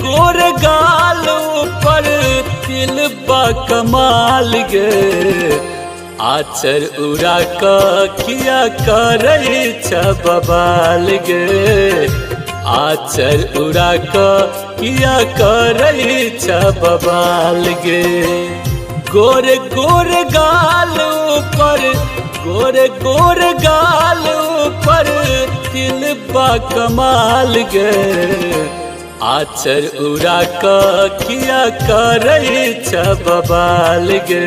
गोरे गाल पर तिल बा कमाल गे आचर उड़ा का किया करे बबाल गे आचर उड़ा का किया करे बबाल गे गोरे गोरे गाल पर गोरे गाल पर तिल बा कमाल गे आचर उड़ा का किया करे बबाल गे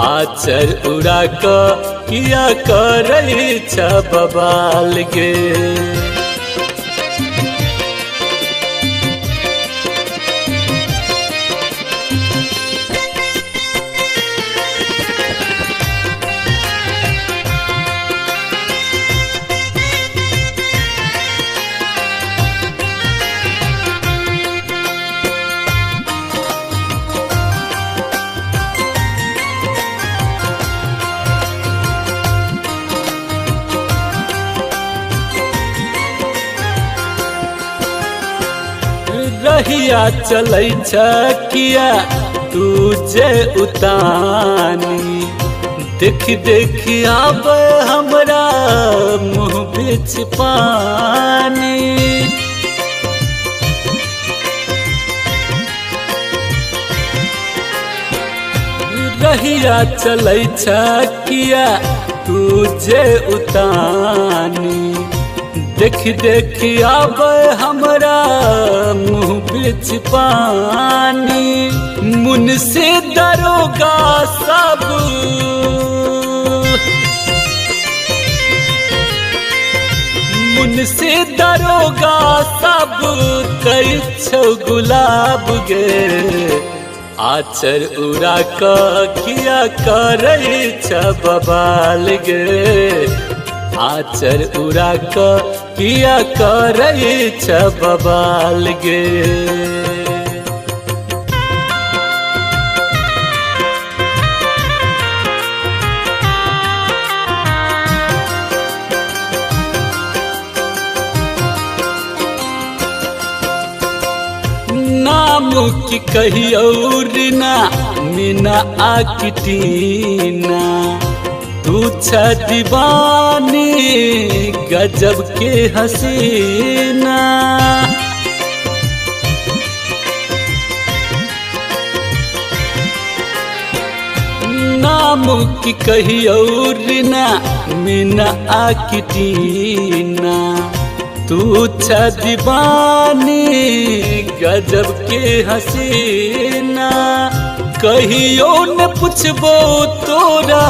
आचर उड़ा का किया करे बबाल गे रहिया चलै किया तुझे उतानी देख देख आब हमरा मुँह बीच पानी रहिया चलै किया तुझे उतानी देख देख आब हमरा मुँह बीच पानी मुनसे दरोगा सब मुनसे दरोगा सब कई छो गुलाब गे आचर उड़ा का किया करे बबाल गे आचर उड़ा का किया करे बबाल गे नाम की कहियो ना मीना आकिटीना तू छ दीवानी गजब के हसीना नाम की कहियो ना मीना आकिटीना तू छ दीवानी गजब के हसीना कहियो न पूछबो तोरा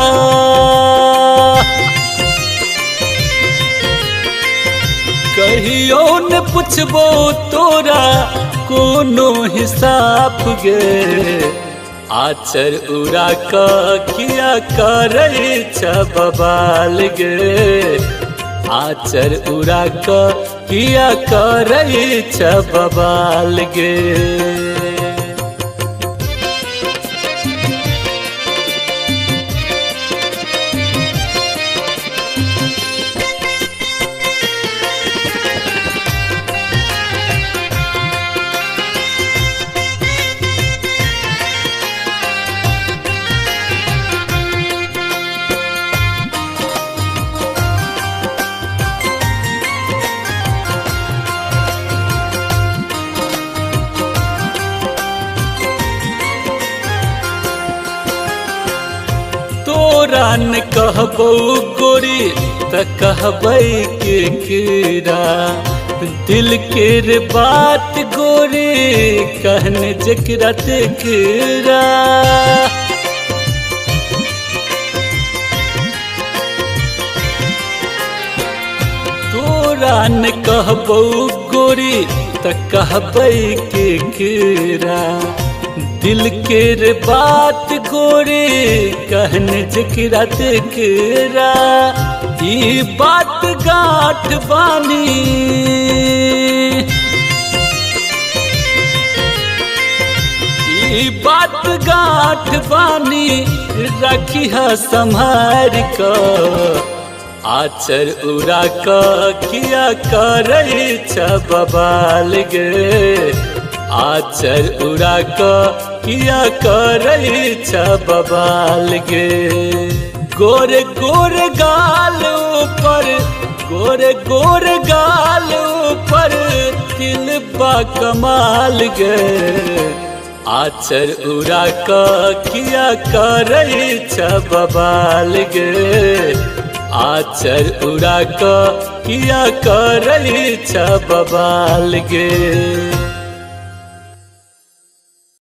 कहियो न पूछबो तोरा कोनो हिसाब गे आचर उड़ा का किया करे बबाल गे आचर उड़ा का किया करे बबाल गे तोरा न कहबो गोरी त कहबै के कीरा दिल के रे बात गोरी कहने जकरा तेकरा तोरा न कहबो गोरी त कहबै के कीरा दिल के रे बात गोरे कहने जकरा तेकरा ई बात गाँठ बानी ई बात गाँठ बानी रखी है संभार कर आचर उड़ा क किया करे छ बबाल गे आचर उड़ा क किया करे छ बबाल गे गोरे गोरे गाल ऊपर गोरे गोरे गाल ऊपर तिल बा कमाल गे आचर उड़ा क किया करे छ बबाल गे आचर उड़ा क किया करे छ बबाल गे।